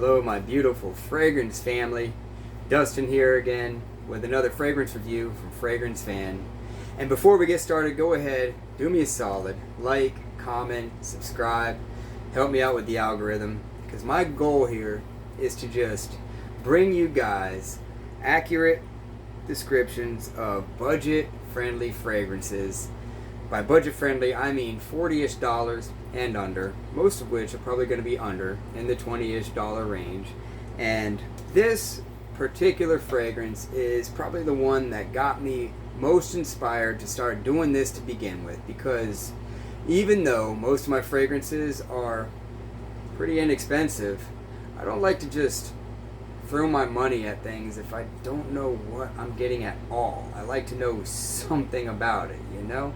Hello, my beautiful fragrance family. Dustin here again with another fragrance review from Fragrance Fan. And before we get started, go ahead, do me a solid. Like, comment, subscribe. Help me out with the algorithm. Because my goal here is to just bring you guys accurate descriptions of budget-friendly fragrances. By budget-friendly, I mean $40-ish and under, most of which are probably going to be under in the $20-ish range. And this particular fragrance is probably the one that got me most inspired to start doing this to begin with, because even though most of my fragrances are pretty inexpensive, I don't like to just throw my money at things if I don't know what I'm getting at all. I like to know something about it, you know?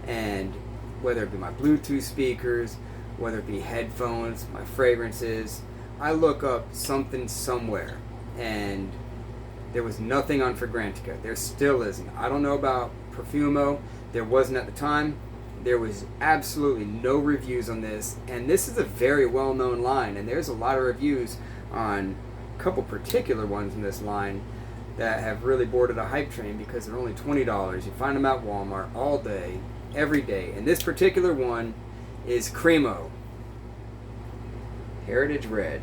And whether it be my Bluetooth speakers, whether it be headphones, my fragrances, I look up something somewhere. And there was nothing on Fragrantica. There still isn't. I don't know about Profumo. There wasn't at the time. There was absolutely no reviews on this. And this is a very well-known line. And there's a lot of reviews on a couple particular ones in this line that have really boarded a hype train because they're only $20. You find them at Walmart all day, every day. And this particular one is Cremo Heritage Red.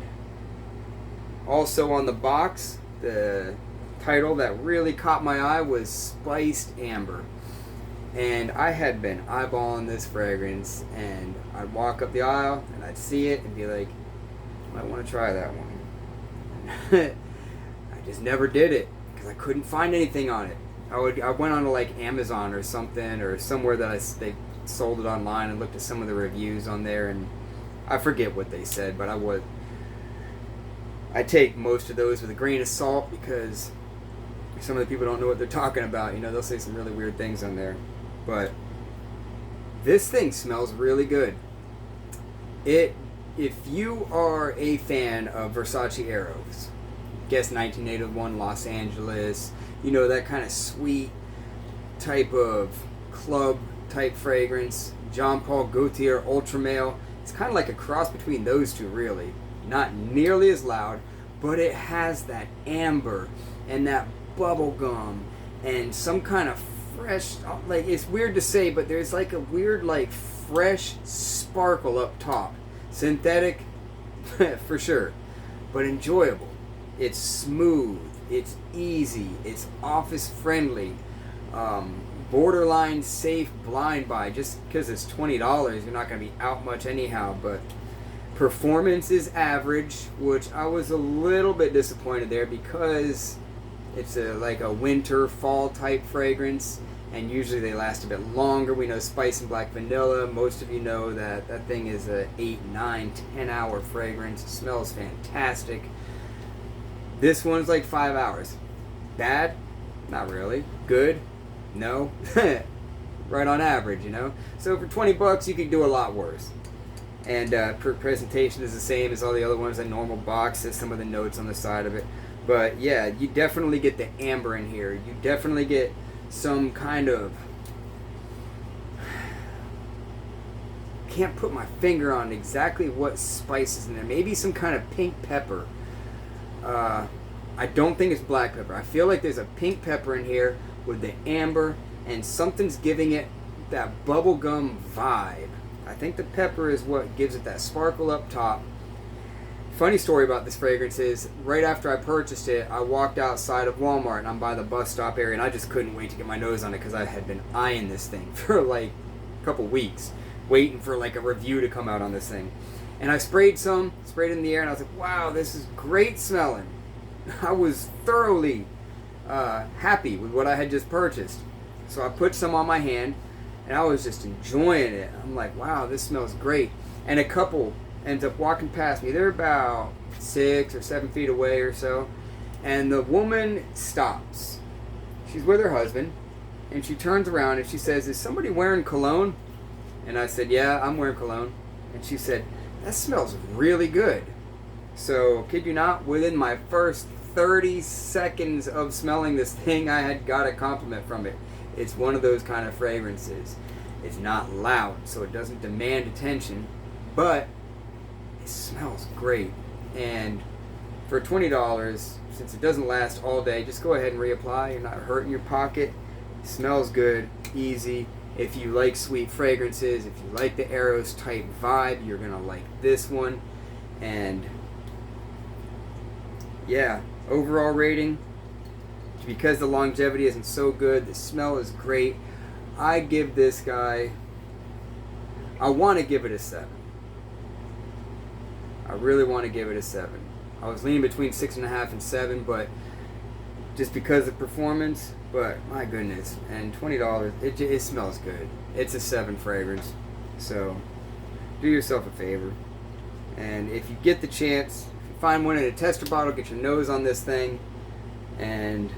Also on the box, the title that really caught my eye was Spiced Amber. And I had been eyeballing this fragrance, and I'd walk up the aisle and I'd see it and be like, I want to try that one. I just never did it because I couldn't find anything on it. I went on to like Amazon or something, or somewhere that they sold it online, and looked at some of the reviews on there, and I forget what they said, but I take most of those with a grain of salt because some of the people don't know what they're talking about. You know, they'll say some really weird things on there. But this thing smells really good. If you are a fan of Versace Eros, guess 1981 Los Angeles, you know, that kind of sweet type of club type fragrance, Jean Paul Gaultier Ultra Male, it's kind of like a cross between those two, really. Not nearly as loud, but it has that amber and that bubble gum and some kind of fresh, like, it's weird to say, but there's like a weird, like, fresh sparkle up top. Synthetic, for sure, but enjoyable. It's smooth, it's easy, it's office friendly, borderline safe blind buy. Just because it's $20, you're not going to be out much anyhow, but performance is average, which I was a little bit disappointed there because it's like a winter fall type fragrance, and usually they last a bit longer. We know Spice and Black Vanilla, most of you know that that thing is a 8, 9, 10 hour fragrance. It smells fantastic. This one's like 5 hours. Bad? Not really. Good? No. Right on average, you know. So for $20 you could do a lot worse. And presentation is the same as all the other ones. A normal box has some of the notes on the side of it. But yeah, you definitely get the amber in here. You definitely get some kind of, can't put my finger on exactly what spice is in there. Maybe some kind of pink pepper. I don't think it's black pepper. I feel like there's a pink pepper in here with the amber, and something's giving it that bubblegum vibe. I think the pepper is what gives it that sparkle up top. Funny story about this fragrance is, right after I purchased it, I walked outside of Walmart, and I'm by the bus stop area, and I just couldn't wait to get my nose on it because I had been eyeing this thing for like a couple weeks, waiting for like a review to come out on this thing. And I sprayed it in the air, and I was like, wow, this is great smelling. I was thoroughly happy with what I had just purchased. So I put some on my hand, and I was just enjoying it. I'm like, wow, this smells great. And a couple ends up walking past me. They're about 6 or 7 feet away or so. And the woman stops. She's with her husband. And she turns around and she says, is somebody wearing cologne? And I said, yeah, I'm wearing cologne. And she said, that smells really good. So, kid you not, within my first 30 seconds of smelling this thing, I had got a compliment from it. It's one of those kind of fragrances. It's not loud, so it doesn't demand attention, but it smells great. And for $20, since it doesn't last all day, just go ahead and reapply. You're not hurting your pocket. It smells good, easy. If you like sweet fragrances, if you like the Eros type vibe, you're gonna like this one. And yeah, overall rating, because the longevity isn't so good, the smell is great, I give this guy, I want to give it a 7. I really want to give it a 7. I was leaning between 6.5 and 7, but just because of performance, but my goodness, and $20, it smells good. It's a 7 fragrance, so do yourself a favor. And if you get the chance, if you find one in a tester bottle, get your nose on this thing, and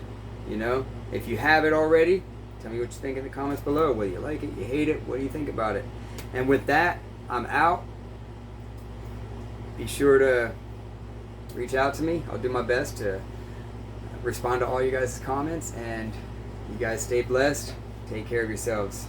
you know, if you have it already, tell me what you think in the comments below. Whether you like it, you hate it, what do you think about it? And with that, I'm out. Be sure to reach out to me. I'll do my best to respond to all you guys' comments, and you guys stay blessed. Take care of yourselves.